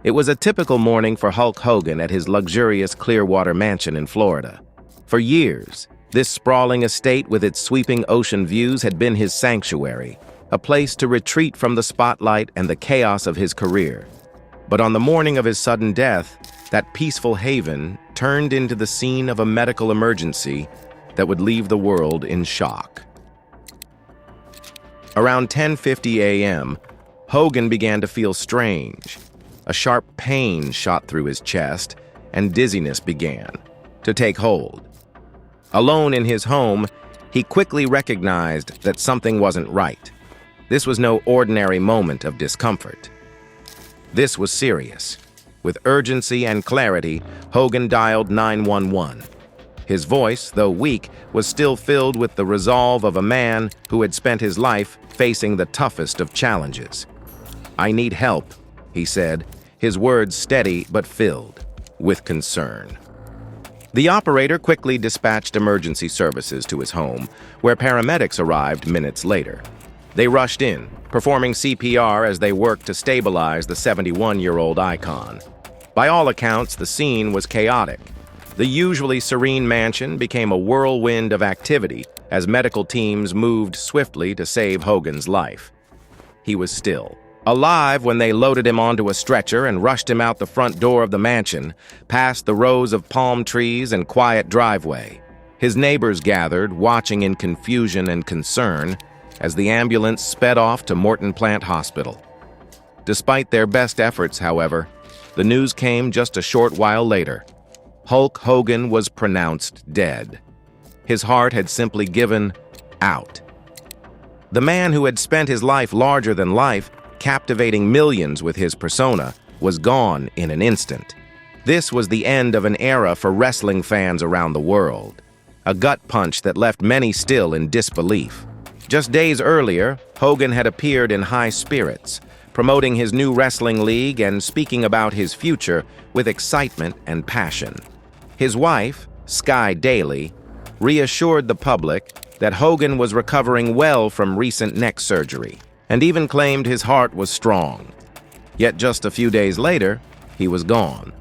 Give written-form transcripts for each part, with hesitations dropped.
It was a typical morning for Hulk Hogan at his luxurious Clearwater mansion in Florida. For years, this sprawling estate with its sweeping ocean views had been his sanctuary, a place to retreat from the spotlight and the chaos of his career. But on the morning of his sudden death, that peaceful haven turned into the scene of a medical emergency that would leave the world in shock. Around 10:50 a.m., Hogan began to feel strange. A sharp pain shot through his chest, and dizziness began to take hold. Alone in his home, he quickly recognized that something wasn't right. This was no ordinary moment of discomfort. This was serious. With urgency and clarity, Hogan dialed 911. His voice, though weak, was still filled with the resolve of a man who had spent his life facing the toughest of challenges. "I need help," he said, his words steady but filled with concern. The operator quickly dispatched emergency services to his home, where paramedics arrived minutes later. They rushed in, performing CPR as they worked to stabilize the 71-year-old icon. By all accounts, the scene was chaotic. The usually serene mansion became a whirlwind of activity as medical teams moved swiftly to save Hogan's life. He was still alive when they loaded him onto a stretcher and rushed him out the front door of the mansion, past the rows of palm trees and quiet driveway. His neighbors gathered, watching in confusion and concern as the ambulance sped off to Morton Plant Hospital. Despite their best efforts, however, the news came just a short while later. Hulk Hogan was pronounced dead. His heart had simply given out. The man who had spent his life larger than life, captivating millions with his persona, was gone in an instant. This was the end of an era for wrestling fans around the world, a gut punch that left many still in disbelief. Just days earlier, Hogan had appeared in high spirits, promoting his new wrestling league and speaking about his future with excitement and passion. His wife, Sky Daly, reassured the public that Hogan was recovering well from recent neck surgery, and even claimed his heart was strong. Yet just a few days later, he was gone.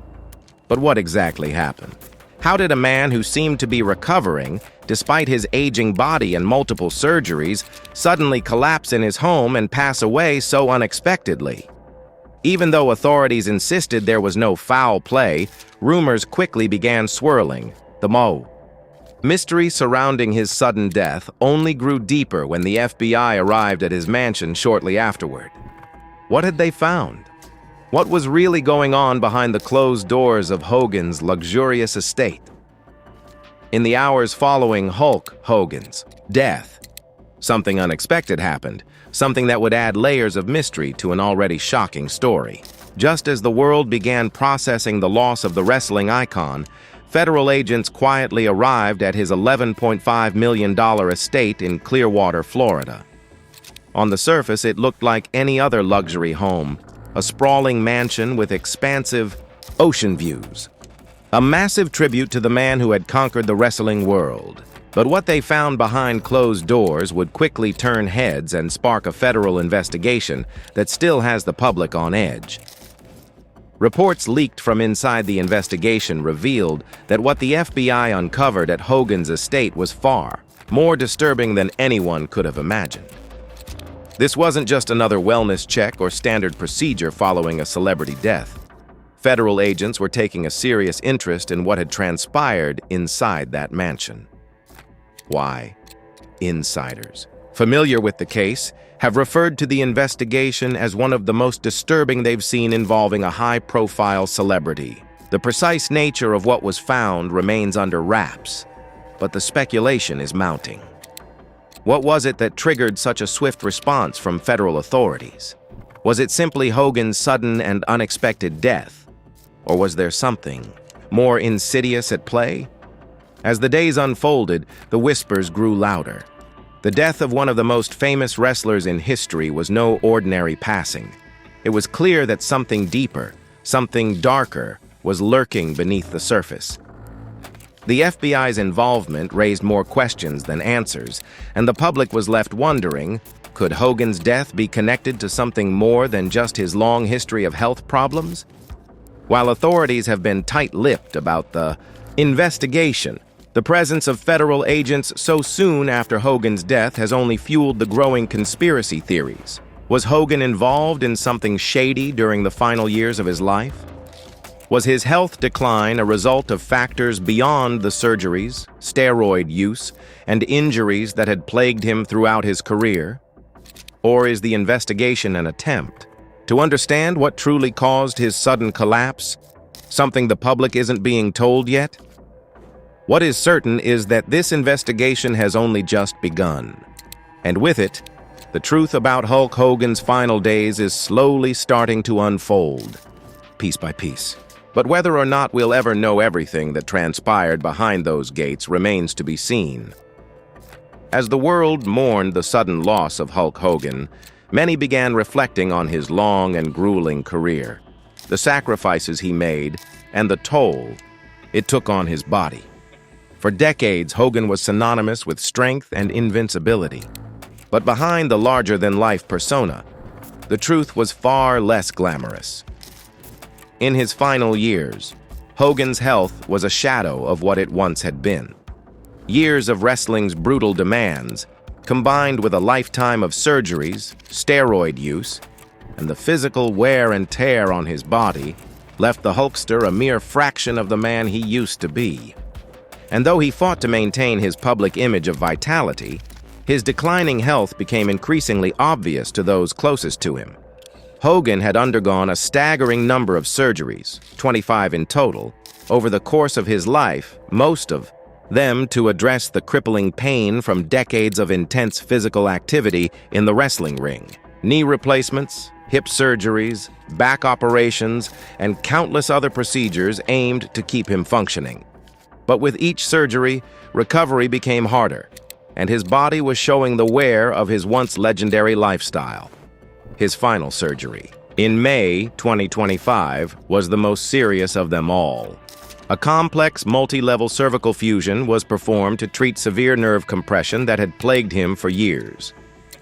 But what exactly happened? How did a man who seemed to be recovering, despite his aging body and multiple surgeries, suddenly collapse in his home and pass away so unexpectedly? Even though authorities insisted there was no foul play, rumors quickly began swirling. The mystery surrounding his sudden death only grew deeper when the FBI arrived at his mansion shortly afterward. What had they found? What was really going on behind the closed doors of Hogan's luxurious estate? In the hours following Hulk Hogan's death, something unexpected happened, something that would add layers of mystery to an already shocking story. Just as the world began processing the loss of the wrestling icon, federal agents quietly arrived at his $11.5 million estate in Clearwater, Florida. On the surface, it looked like any other luxury home, a sprawling mansion with expansive ocean views. A massive tribute to the man who had conquered the wrestling world. But what they found behind closed doors would quickly turn heads and spark a federal investigation that still has the public on edge. Reports leaked from inside the investigation revealed that what the FBI uncovered at Hogan's estate was far more disturbing than anyone could have imagined. This wasn't just another wellness check or standard procedure following a celebrity death. Federal agents were taking a serious interest in what had transpired inside that mansion. Why? Insiders, familiar with the case, have referred to the investigation as one of the most disturbing they've seen involving a high-profile celebrity. The precise nature of what was found remains under wraps, but the speculation is mounting. What was it that triggered such a swift response from federal authorities? Was it simply Hogan's sudden and unexpected death? Or was there something more insidious at play? As the days unfolded, the whispers grew louder. The death of one of the most famous wrestlers in history was no ordinary passing. It was clear that something deeper, something darker, was lurking beneath the surface. The FBI's involvement raised more questions than answers, and the public was left wondering, Could Hogan's death be connected to something more than just his long history of health problems? While authorities have been tight-lipped about the investigation, the presence of federal agents so soon after Hogan's death has only fueled the growing conspiracy theories. Was Hogan involved in something shady during the final years of his life? Was his health decline a result of factors beyond the surgeries, steroid use, and injuries that had plagued him throughout his career? Or is the investigation an attempt to understand what truly caused his sudden collapse, something the public isn't being told yet? What is certain is that this investigation has only just begun, and with it, the truth about Hulk Hogan's final days is slowly starting to unfold, piece by piece. But whether or not we'll ever know everything that transpired behind those gates remains to be seen. As the world mourned the sudden loss of Hulk Hogan, many began reflecting on his long and grueling career, the sacrifices he made, and the toll it took on his body. For decades, Hogan was synonymous with strength and invincibility. But behind the larger-than-life persona, the truth was far less glamorous. In his final years, Hogan's health was a shadow of what it once had been. Years of wrestling's brutal demands, combined with a lifetime of surgeries, steroid use, and the physical wear and tear on his body, left the Hulkster a mere fraction of the man he used to be. And though he fought to maintain his public image of vitality, his declining health became increasingly obvious to those closest to him. Hogan had undergone a staggering number of surgeries, 25 in total, over the course of his life, most of them to address the crippling pain from decades of intense physical activity in the wrestling ring. Knee replacements, hip surgeries, back operations, and countless other procedures aimed to keep him functioning. But with each surgery, recovery became harder, and his body was showing the wear of his once legendary lifestyle. His final surgery, in May 2025, was the most serious of them all. A complex multi-level cervical fusion was performed to treat severe nerve compression that had plagued him for years.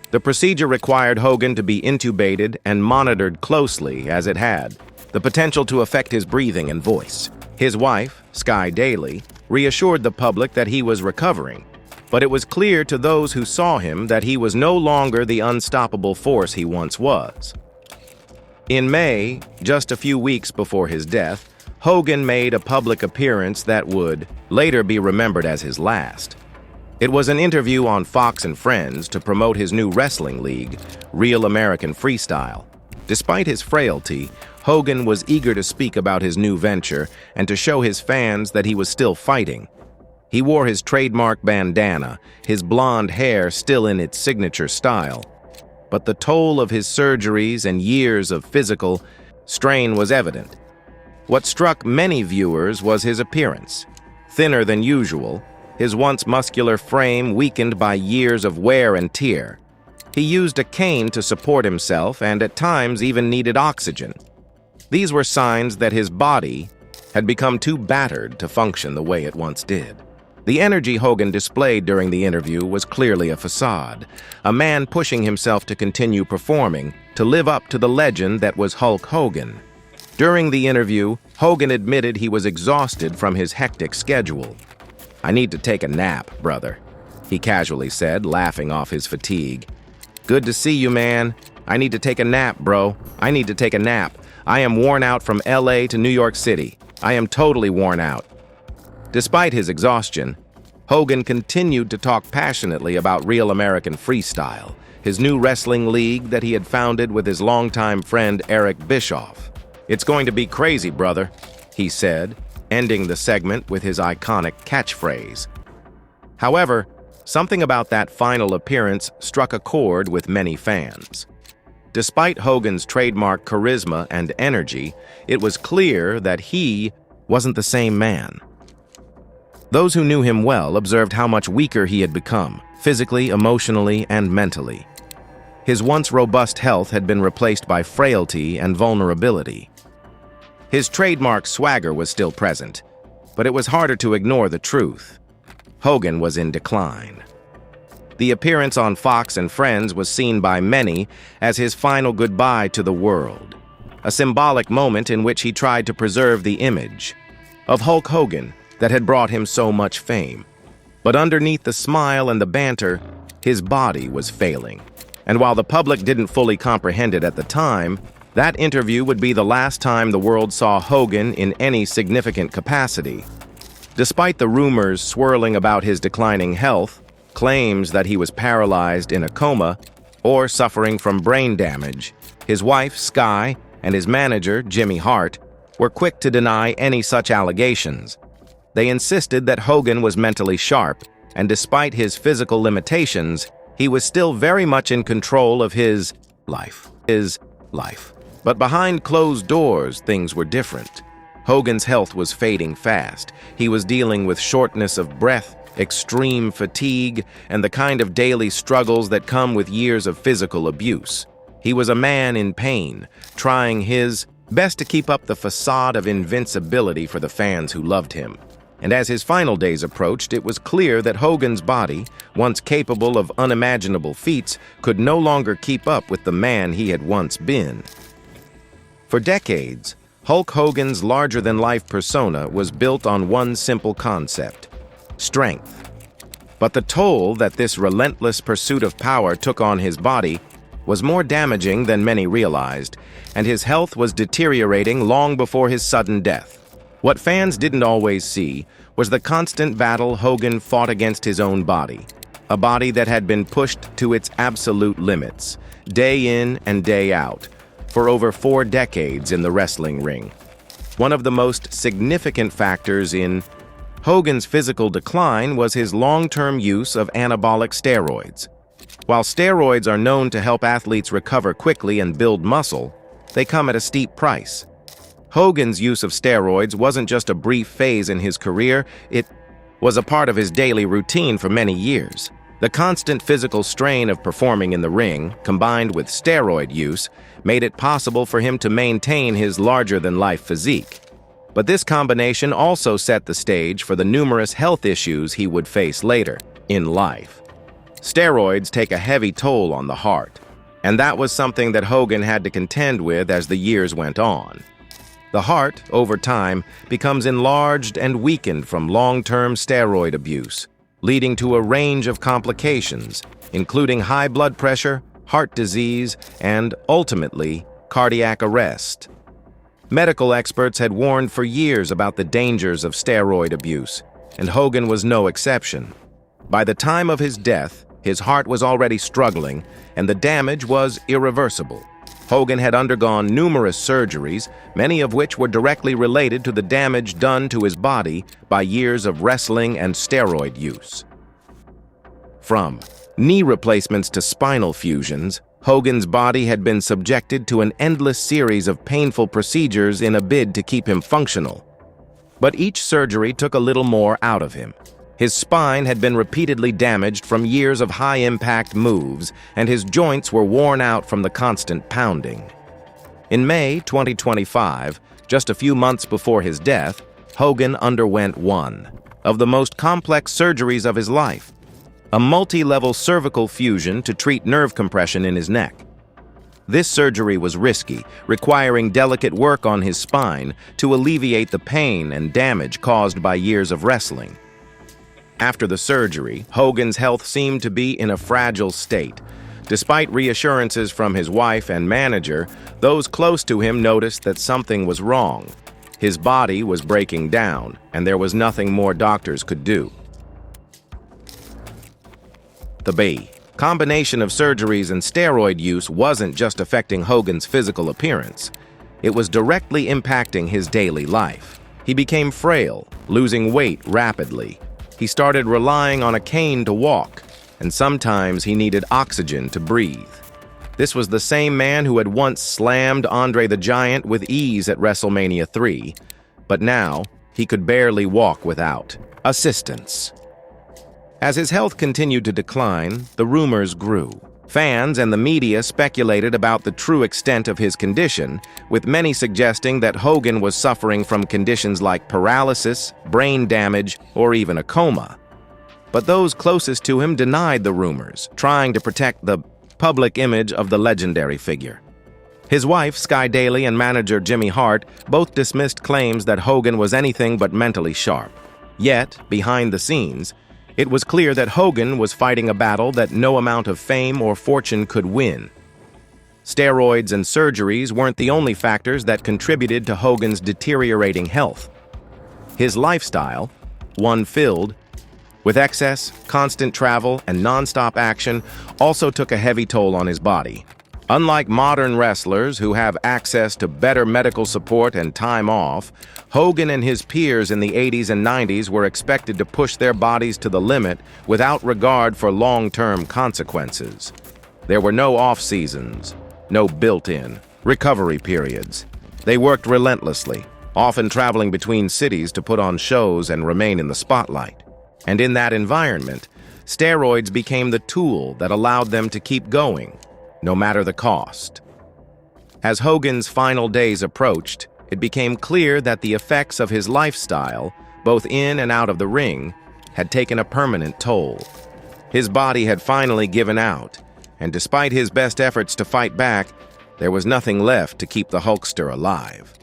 The procedure required Hogan to be intubated and monitored closely, as it had the potential to affect his breathing and voice. His wife, Sky Daly, reassured the public that he was recovering, but it was clear to those who saw him that he was no longer the unstoppable force he once was. In May, just a few weeks before his death, Hogan made a public appearance that would later be remembered as his last. It was an interview on Fox and Friends to promote his new wrestling league, Real American Freestyle. Despite his frailty, Hogan was eager to speak about his new venture and to show his fans that he was still fighting. He wore his trademark bandana, his blonde hair still in its signature style. But the toll of his surgeries and years of physical strain was evident. What struck many viewers was his appearance. Thinner than usual, his once muscular frame weakened by years of wear and tear. He used a cane to support himself and at times even needed oxygen. These were signs that his body had become too battered to function the way it once did. The energy Hogan displayed during the interview was clearly a facade, a man pushing himself to continue performing, to live up to the legend that was Hulk Hogan. During the interview, Hogan admitted he was exhausted from his hectic schedule. "I need to take a nap, brother," he casually said, laughing off his fatigue. "Good to see you, man. I need to take a nap, bro. I need to take a nap. I am worn out from LA to New York City. I am totally worn out." Despite his exhaustion, Hogan continued to talk passionately about Real American Freestyle, his new wrestling league that he had founded with his longtime friend Eric Bischoff. "It's going to be crazy, brother," he said, ending the segment with his iconic catchphrase. However, something about that final appearance struck a chord with many fans. Despite Hogan's trademark charisma and energy, it was clear that he wasn't the same man. Those who knew him well observed how much weaker he had become, physically, emotionally, and mentally. His once robust health had been replaced by frailty and vulnerability. His trademark swagger was still present, but it was harder to ignore the truth. Hogan was in decline. The appearance on Fox and Friends was seen by many as his final goodbye to the world, a symbolic moment in which he tried to preserve the image of Hulk Hogan that had brought him so much fame. But underneath the smile and the banter, his body was failing. And while the public didn't fully comprehend it at the time, that interview would be the last time the world saw Hogan in any significant capacity. Despite the rumors swirling about his declining health, claims that he was paralyzed in a coma or suffering from brain damage, his wife, Sky, and his manager, Jimmy Hart, were quick to deny any such allegations. They insisted that Hogan was mentally sharp, and despite his physical limitations, he was still very much in control of his life. But behind closed doors, things were different. Hogan's health was fading fast. He was dealing with shortness of breath, extreme fatigue, and the kind of daily struggles that come with years of physical abuse. He was a man in pain, trying his best to keep up the facade of invincibility for the fans who loved him. And as his final days approached, it was clear that Hogan's body, once capable of unimaginable feats, could no longer keep up with the man he had once been. For decades, Hulk Hogan's larger-than-life persona was built on one simple concept: strength. But the toll that this relentless pursuit of power took on his body was more damaging than many realized, and his health was deteriorating long before his sudden death. What fans didn't always see was the constant battle Hogan fought against his own body, a body that had been pushed to its absolute limits, day in and day out, for over 4 decades in the wrestling ring. One of the most significant factors in Hogan's physical decline was his long-term use of anabolic steroids. While steroids are known to help athletes recover quickly and build muscle, they come at a steep price. Hogan's use of steroids wasn't just a brief phase in his career, it was a part of his daily routine for many years. The constant physical strain of performing in the ring, combined with steroid use, made it possible for him to maintain his larger-than-life physique. But this combination also set the stage for the numerous health issues he would face later in life. Steroids take a heavy toll on the heart, and that was something that Hogan had to contend with as the years went on. The heart, over time, becomes enlarged and weakened from long-term steroid abuse, leading to a range of complications, including high blood pressure, heart disease, and, ultimately, cardiac arrest. Medical experts had warned for years about the dangers of steroid abuse, and Hogan was no exception. By the time of his death, his heart was already struggling, and the damage was irreversible. Hogan had undergone numerous surgeries, many of which were directly related to the damage done to his body by years of wrestling and steroid use. From knee replacements to spinal fusions, Hogan's body had been subjected to an endless series of painful procedures in a bid to keep him functional. But each surgery took a little more out of him. His spine had been repeatedly damaged from years of high-impact moves, and his joints were worn out from the constant pounding. In May 2025, just a few months before his death, Hogan underwent one of the most complex surgeries of his life, a multi-level cervical fusion to treat nerve compression in his neck. This surgery was risky, requiring delicate work on his spine to alleviate the pain and damage caused by years of wrestling. After the surgery, Hogan's health seemed to be in a fragile state. Despite reassurances from his wife and manager, those close to him noticed that something was wrong. His body was breaking down, and there was nothing more doctors could do. The combination of surgeries and steroid use wasn't just affecting Hogan's physical appearance. It was directly impacting his daily life. He became frail, losing weight rapidly. He started relying on a cane to walk, and sometimes he needed oxygen to breathe. This was the same man who had once slammed Andre the Giant with ease at WrestleMania 3, but now he could barely walk without assistance. As his health continued to decline, the rumors grew. Fans and the media speculated about the true extent of his condition, with many suggesting that Hogan was suffering from conditions like paralysis, brain damage, or even a coma. but those closest to him denied the rumors, trying to protect the public image of the legendary figure. His wife, Sky Daly, and manager Jimmy Hart both dismissed claims that Hogan was anything but mentally sharp. Yet, behind the scenes, it was clear that Hogan was fighting a battle that no amount of fame or fortune could win. Steroids and surgeries weren't the only factors that contributed to Hogan's deteriorating health. His lifestyle, one filled with excess, constant travel, and non-stop action, also took a heavy toll on his body. Unlike modern wrestlers who have access to better medical support and time off, Hogan and his peers in the 80s and 90s were expected to push their bodies to the limit without regard for long-term consequences. There were no off-seasons, no built-in recovery periods. They worked relentlessly, often traveling between cities to put on shows and remain in the spotlight. And in that environment, steroids became the tool that allowed them to keep going, no matter the cost. As Hogan's final days approached, it became clear that the effects of his lifestyle, both in and out of the ring, had taken a permanent toll. His body had finally given out, and despite his best efforts to fight back, there was nothing left to keep the Hulkster alive.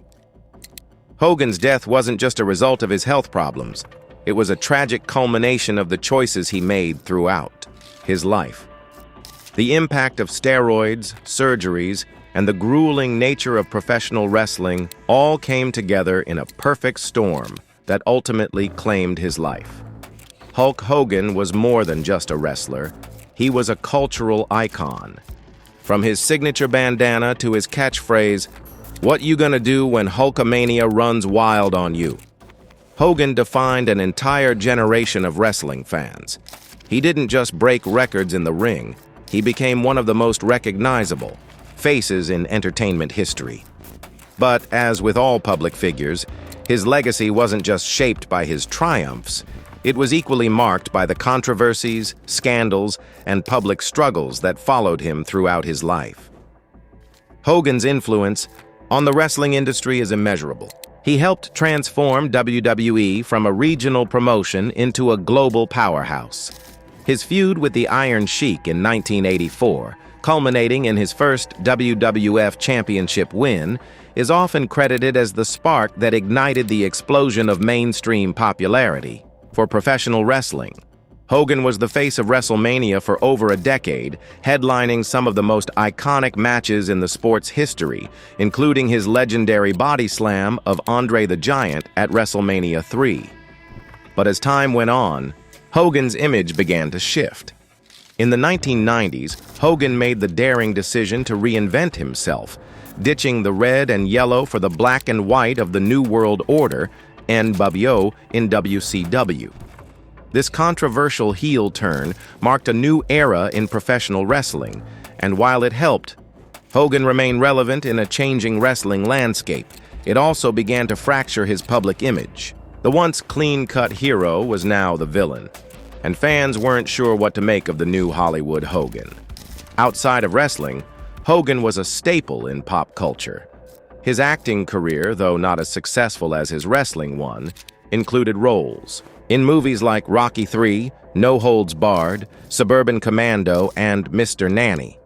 Hogan's death wasn't just a result of his health problems. It was a tragic culmination of the choices he made throughout his life. The impact of steroids, surgeries, and the grueling nature of professional wrestling all came together in a perfect storm that ultimately claimed his life. Hulk Hogan was more than just a wrestler. He was a cultural icon. From his signature bandana to his catchphrase, "What you gonna do when Hulkamania runs wild on you?" Hogan defined an entire generation of wrestling fans. He didn't just break records in the ring, he became one of the most recognizable faces in entertainment history. But as with all public figures, his legacy wasn't just shaped by his triumphs, it was equally marked by the controversies, scandals, and public struggles that followed him throughout his life. Hogan's influence on the wrestling industry is immeasurable. He helped transform WWE from a regional promotion into a global powerhouse. His feud with the Iron Sheik in 1984, culminating in his first WWF Championship win, is often credited as the spark that ignited the explosion of mainstream popularity for professional wrestling. Hogan was the face of WrestleMania for over a decade, headlining some of the most iconic matches in the sport's history, including his legendary body slam of Andre the Giant at WrestleMania 3. But as time went on, Hogan's image began to shift. In the 1990s, Hogan made the daring decision to reinvent himself, ditching the red and yellow for the black and white of the New World Order, NWO, in WCW. This controversial heel turn marked a new era in professional wrestling, and while it helped Hogan remain relevant in a changing wrestling landscape, it also began to fracture his public image. The once clean-cut hero was now the villain, and fans weren't sure what to make of the new Hollywood Hogan. Outside of wrestling, Hogan was a staple in pop culture. His acting career, though not as successful as his wrestling one, included roles in movies like Rocky III, No Holds Barred, Suburban Commando, and Mr. Nanny.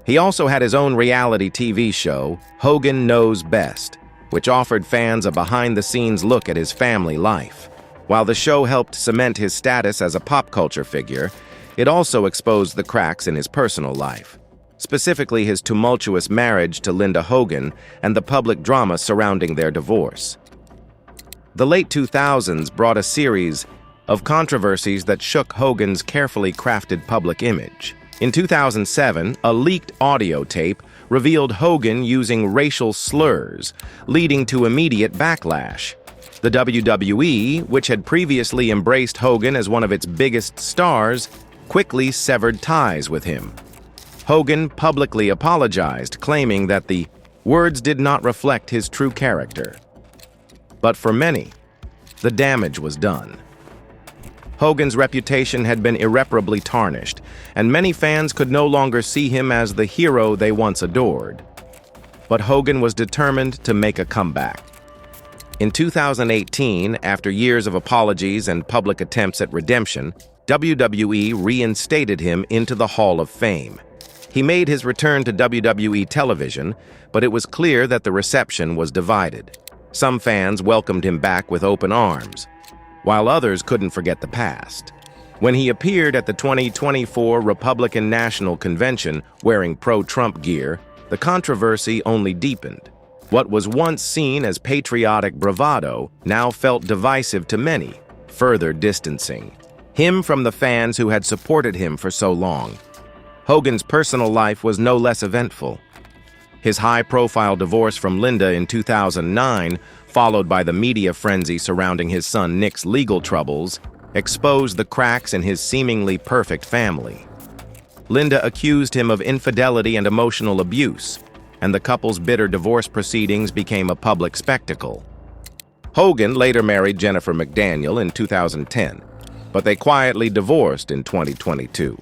He also had his own reality TV show, Hogan Knows Best, which offered fans a behind-the-scenes look at his family life. While the show helped cement his status as a pop culture figure, it also exposed the cracks in his personal life, specifically his tumultuous marriage to Linda Hogan and the public drama surrounding their divorce. The late 2000s brought a series of controversies that shook Hogan's carefully crafted public image. In 2007, a leaked audio tape revealed Hogan using racial slurs, leading to immediate backlash. The WWE, which had previously embraced Hogan as one of its biggest stars, quickly severed ties with him. Hogan publicly apologized, claiming that the words did not reflect his true character. But for many, the damage was done. Hogan's reputation had been irreparably tarnished, and many fans could no longer see him as the hero they once adored. But Hogan was determined to make a comeback. In 2018, after years of apologies and public attempts at redemption, WWE reinstated him into the Hall of Fame. He made his return to WWE television, but it was clear that the reception was divided. Some fans welcomed him back with open arms, while others couldn't forget the past. When he appeared at the 2024 Republican National Convention wearing pro-Trump gear, the controversy only deepened. What was once seen as patriotic bravado now felt divisive to many, further distancing him from the fans who had supported him for so long. Hogan's personal life was no less eventful. His high-profile divorce from Linda in 2009, followed by the media frenzy surrounding his son Nick's legal troubles, exposed the cracks in his seemingly perfect family. Linda accused him of infidelity and emotional abuse, and the couple's bitter divorce proceedings became a public spectacle. Hogan later married Jennifer McDaniel in 2010, but they quietly divorced in 2022.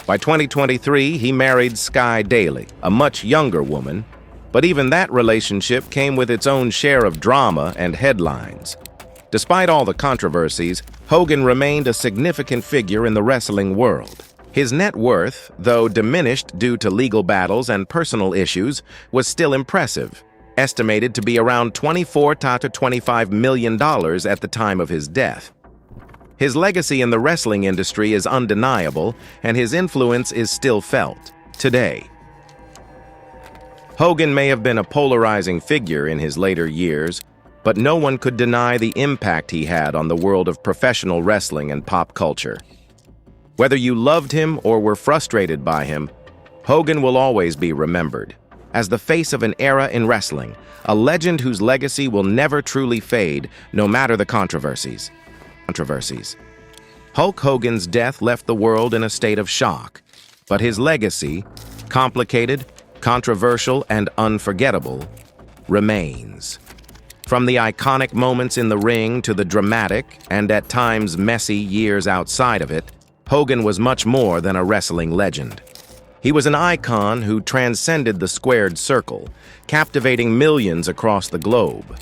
By 2023, he married Sky Daly, a much younger woman, but even that relationship came with its own share of drama and headlines. Despite all the controversies, Hogan remained a significant figure in the wrestling world. His net worth, though diminished due to legal battles and personal issues, was still impressive, estimated to be around $24 to $25 million at the time of his death. His legacy in the wrestling industry is undeniable, and his influence is still felt today. Hogan may have been a polarizing figure in his later years, but no one could deny the impact he had on the world of professional wrestling and pop culture. Whether you loved him or were frustrated by him, Hogan will always be remembered as the face of an era in wrestling, a legend whose legacy will never truly fade, no matter the controversies. Hulk Hogan's death left the world in a state of shock, but his legacy, complicated, controversial, and unforgettable, remains. From the iconic moments in the ring to the dramatic and at times messy years outside of it, Hogan was much more than a wrestling legend. He was an icon who transcended the squared circle, captivating millions across the globe.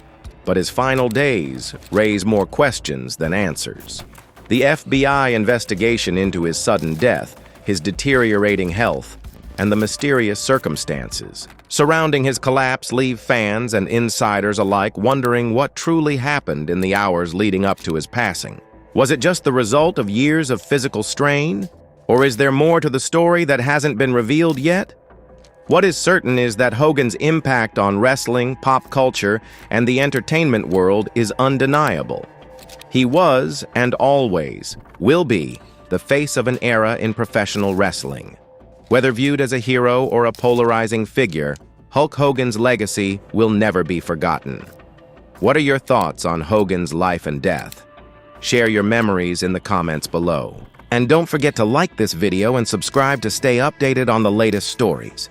But his final days raise more questions than answers. The FBI investigation into his sudden death, his deteriorating health, and the mysterious circumstances surrounding his collapse leave fans and insiders alike wondering what truly happened in the hours leading up to his passing. Was it just the result of years of physical strain? Or is there more to the story that hasn't been revealed yet? What is certain is that Hogan's impact on wrestling, pop culture, and the entertainment world is undeniable. He was, and always will be, the face of an era in professional wrestling. Whether viewed as a hero or a polarizing figure, Hulk Hogan's legacy will never be forgotten. What are your thoughts on Hogan's life and death? Share your memories in the comments below. And don't forget to like this video and subscribe to stay updated on the latest stories.